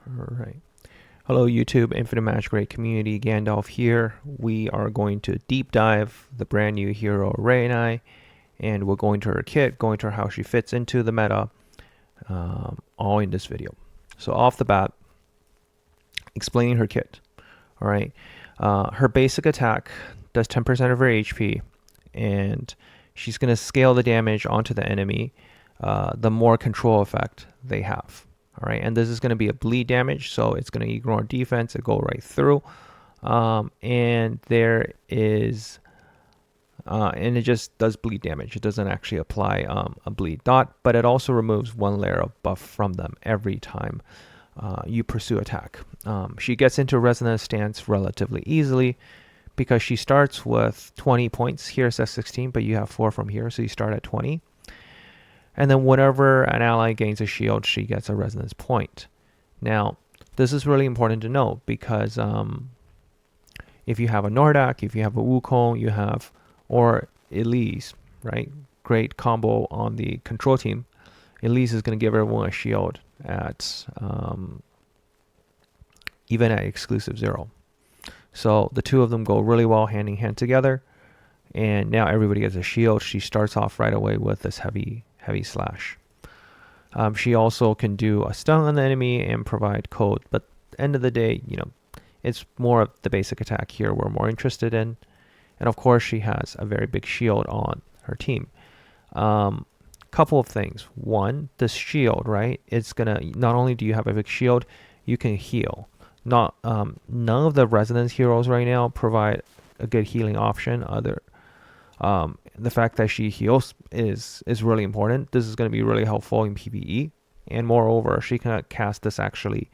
Alright. Hello YouTube, Infinite Magicraid community, Gandalf here. We are going to deep dive the brand new hero Reyna, and we're going to her kit, going to how she fits into the meta, all in this video. So off the bat, explaining her kit. Alright, her basic attack does 10% of her HP, and she's going to scale the damage onto the enemy, the more control effect they have. All right, and this is going to be a bleed damage, so it's going to ignore defense and go right through. And there is, and it just does bleed damage. It doesn't actually apply a bleed dot, but it also removes one layer of buff from them every time you pursue attack. She gets into resonance stance relatively easily because she starts with 20 points. Here it says 16, but you have 4 from here, so you start at 20. And then whenever an ally gains a shield, she gets a resonance point. Now, this is really important to know because if you have a Nordak, if you have a Wukong, you have, or Elise, right? Great combo on the control team. Elise is going to give everyone a shield at, even at exclusive 0. So the two of them go really well hand in hand together. And now everybody gets a shield. She starts off right away with this heavy slash. She also can do a stun on the enemy and provide code, but at the end of the day, you know, it's more of the basic attack here we're more interested in. And of course, she has a very big shield on her team. Couple of things. One, this shield, right? It's gonna, not only do you have a big shield, you can heal. None of the resonance heroes right now provide a good healing option. The fact that she heals is really important. This is going to be really helpful in PvE, and moreover, she can cast this actually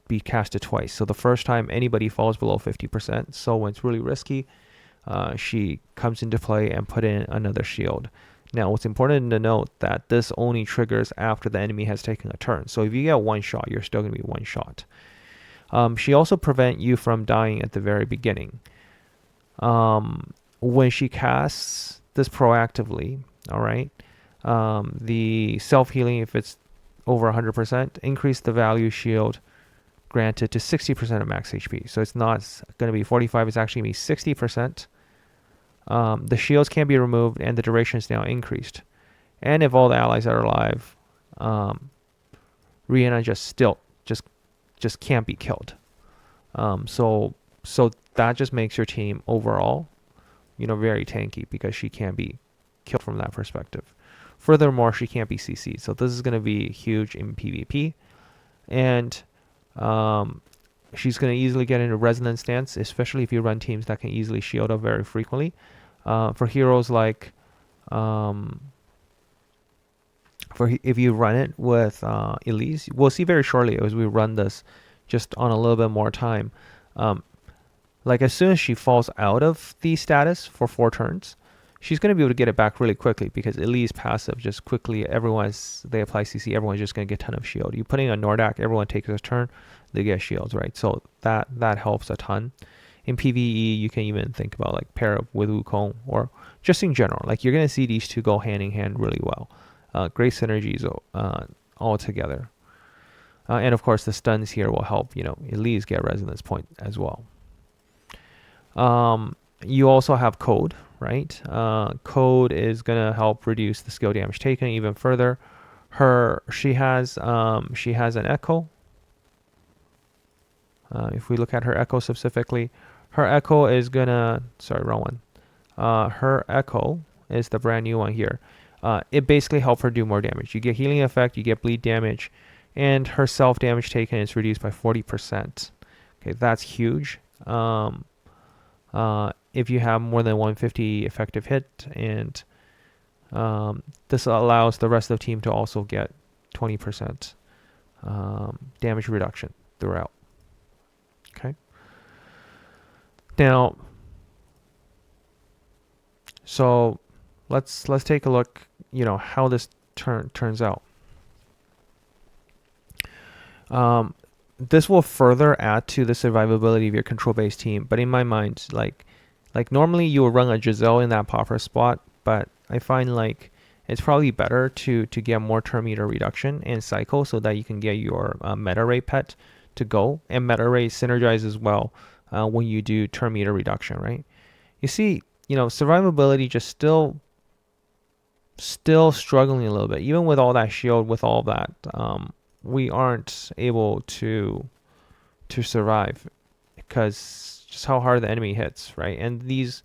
be casted twice. So the first time anybody falls below 50%, so when it's really risky, she comes into play and put in another shield. Now, what's important to note that this only triggers after the enemy has taken a turn. So if you get one shot, you're still going to be one shot. She also prevents you from dying at the very beginning. When she casts this proactively, all right, the self-healing, if it's over 100%, increase the value shield granted to 60% of max HP. So it's not going to be 45, it's actually going to be 60%. The shields can be removed and the duration is now increased. And if all the allies are alive, Reyna just can't be killed. So that just makes your team overall, you know, very tanky because she can't be killed from that perspective. Furthermore, she can't be CC'd. So this is going to be huge in PvP. And she's going to easily get into resonance stance, especially if you run teams that can easily shield up very frequently. For heroes like, if you run it with Elise, we'll see very shortly as we run this just on a little bit more time. Like as soon as she falls out of the status for 4 turns, she's going to be able to get it back really quickly because Elise passive just quickly, they apply CC, everyone's just going to get a ton of shield. You putting a Nordak, everyone takes a turn, they get shields, right? So that helps a ton. In PvE, you can even think about like pair up with Wukong or just in general. Like you're going to see these two go hand in hand really well. Great synergies all together. And of course, the stuns here will help, you know, Elise get resonance point as well. You also have code, right? Code is gonna help reduce the skill damage taken even further. She has an echo. If we look at her echo specifically, her echo is gonna, sorry, wrong one. Her echo is the brand new one here. It basically helps her do more damage. You get healing effect, you get bleed damage, and her self damage taken is reduced by 40%. Okay, that's huge. If you have more than 150 effective hit, and this allows the rest of the team to also get 20% damage reduction throughout. Okay. Now, so let's take a look, you know, how this turns out. This will further add to the survivability of your control-based team, but in my mind, like normally you will run a Giselle in that popper spot, but I find like it's probably better to get more turn meter reduction and cycle so that you can get your meta rate pet to go, and meta rate synergizes well when you do turn meter reduction, right? You see, survivability just still struggling a little bit, even with all that shield, with all that. We aren't able to survive because just how hard the enemy hits, right? And these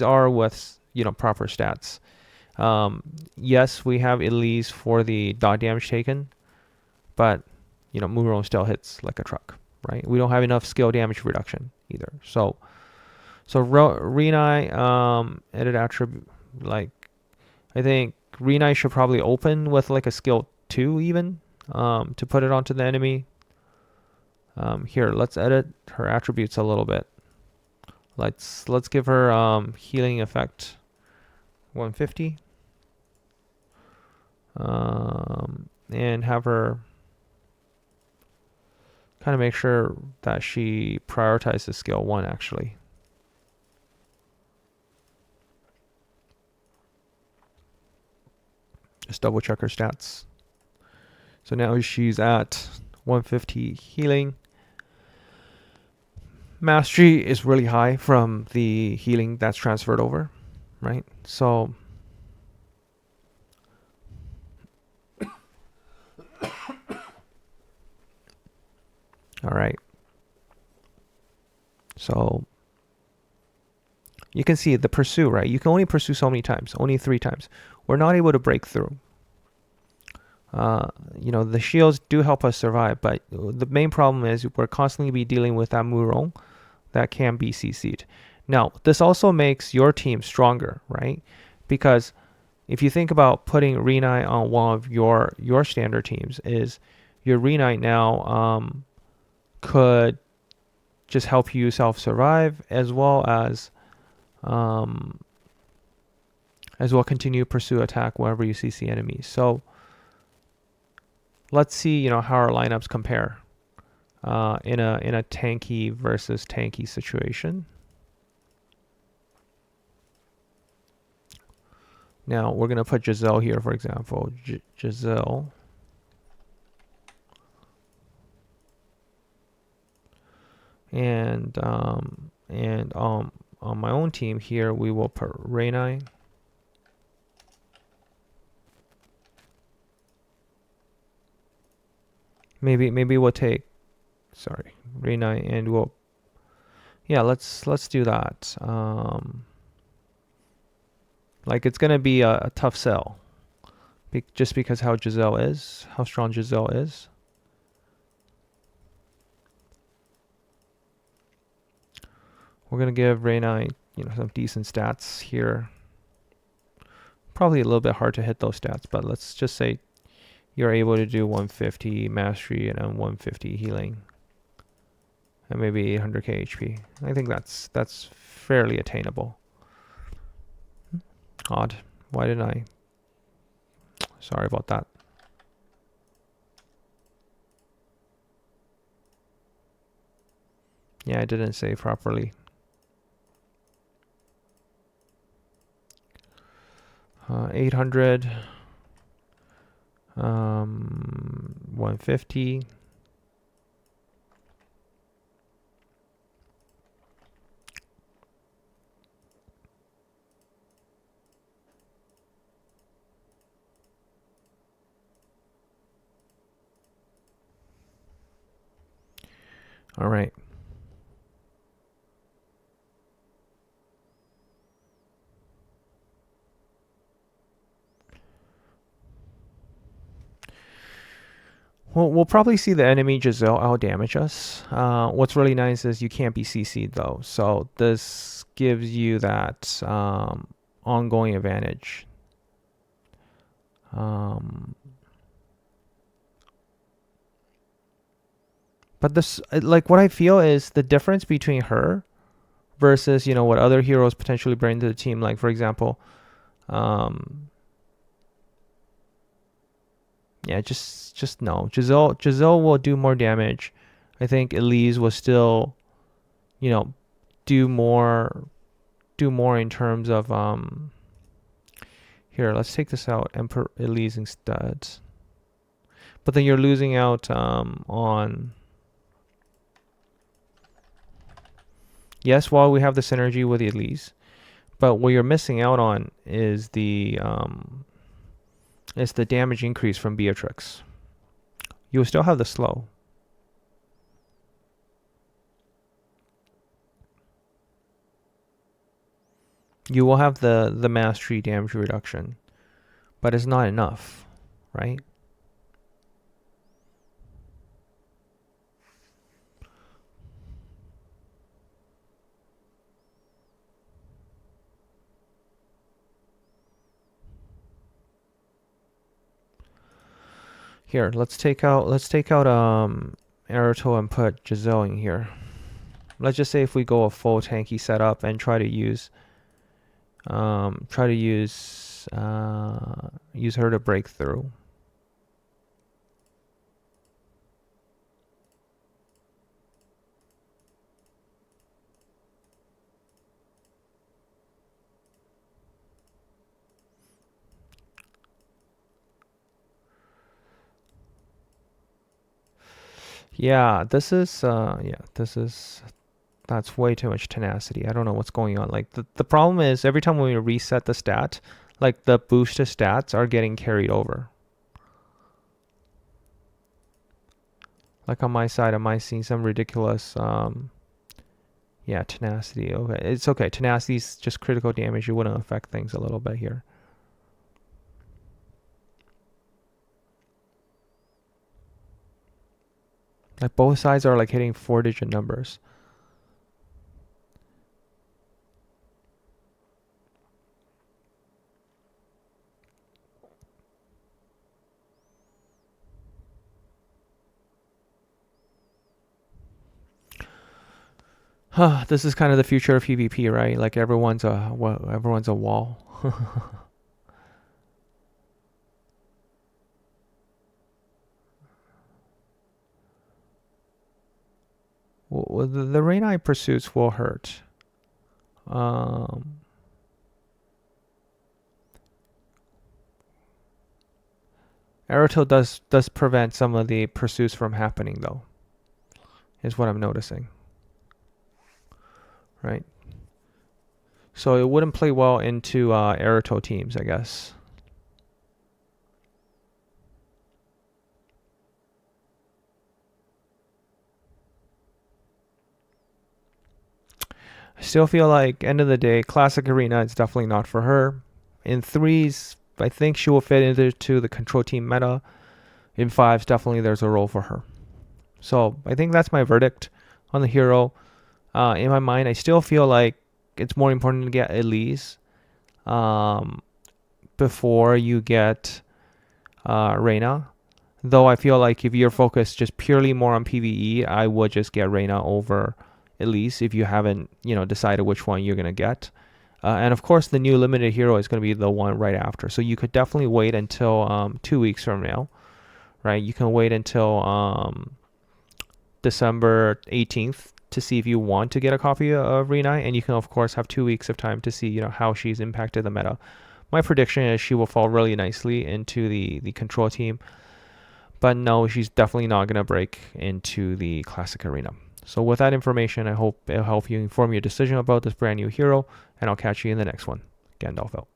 are with proper stats. Yes, we have Elise for the dot damage taken, but Mumu still hits like a truck, right? We don't have enough skill damage reduction either. So Reyna edit attribute, like I think Reyna should probably open with like a skill 2 even to put it onto the enemy. Here, let's edit her attributes a little bit. Let's give her healing effect 150. And have her kind of make sure that she prioritizes skill 1 actually. Just double check her stats. So now she's at 150 healing. Mastery is really high from the healing that's transferred over, right? So all right. So you can see the pursue, right? You can only pursue so many times, only 3 times. We're not able to break through. The shields do help us survive, but the main problem is we're constantly be dealing with that Muron that can be CC'd. Now, this also makes your team stronger, right? Because if you think about putting Reyna on one of your standard teams, is your Reyna now could just help you self-survive as well as continue pursue attack whenever you CC enemies. So let's see, how our lineups compare in a tanky versus tanky situation. Now we're gonna put Giselle here, for example. Giselle. And on my own team here, we will put Reyna. Maybe we'll take, sorry, Reyna, and we'll, yeah, let's do that. Like it's gonna be a tough sell, just because how strong Giselle is. We're gonna give Reyna, some decent stats here. Probably a little bit hard to hit those stats, but let's just say you're able to do 150 mastery and 150 healing, and maybe 800k HP. I think that's fairly attainable. Odd. Why didn't I? Sorry about that. Yeah, I didn't save properly. 800, 150. All right. Well, we'll probably see the enemy Giselle out damage us. What's really nice is you can't be CC'd though, so this gives you that ongoing advantage. But this, like, what I feel is the difference between her versus what other heroes potentially bring to the team. Like, for example, yeah, just no. Giselle will do more damage. I think Elise will still, do more in terms of Here, let's take this out and put Elise instead. But then you're losing out on... Yes, while we have the synergy with Elise, but what you're missing out on is the damage increase from Beatrix. You'll still have the slow. You will have the mastery damage reduction, but it's not enough, right? Here, let's take out Aruto and put Giselle in here. Let's just say if we go a full tanky setup and try to use use her to break through. Yeah, that's way too much tenacity. I don't know what's going on. Like the problem is every time when we reset the stat, like the boosted stats are getting carried over. Like on my side, am I seeing some ridiculous yeah, tenacity. Okay, it's okay. Tenacity's just critical damage. You wouldn't affect things a little bit here. Like both sides are like hitting 4-digit numbers. This is kind of the future of PvP, right? Like everyone's a wall. Well, the Reyna pursuits will hurt. Aruto does prevent some of the pursuits from happening, though. Is what I'm noticing. Right. So it wouldn't play well into Aruto teams, I guess. I still feel like, end of the day, Classic Arena is definitely not for her. In 3s, I think she will fit into the control team meta. In 5s, definitely there's a role for her. So I think that's my verdict on the hero. In my mind, I still feel like it's more important to get Elise before you get Reyna. Though I feel like if you're focused just purely more on PvE, I would just get Reyna over Elise if you haven't, decided which one you're gonna get. And of course, the new limited hero is gonna be the one right after. So you could definitely wait until 2 weeks from now, right? You can wait until December 18th to see if you want to get a copy of Reyna, and you can of course have 2 weeks of time to see how she's impacted the meta. My prediction is she will fall really nicely into the control team, but no, she's definitely not going to break into the classic arena. So with that information, I hope it'll help you inform your decision about this brand new hero, and I'll catch you in the next one. Gandalf out.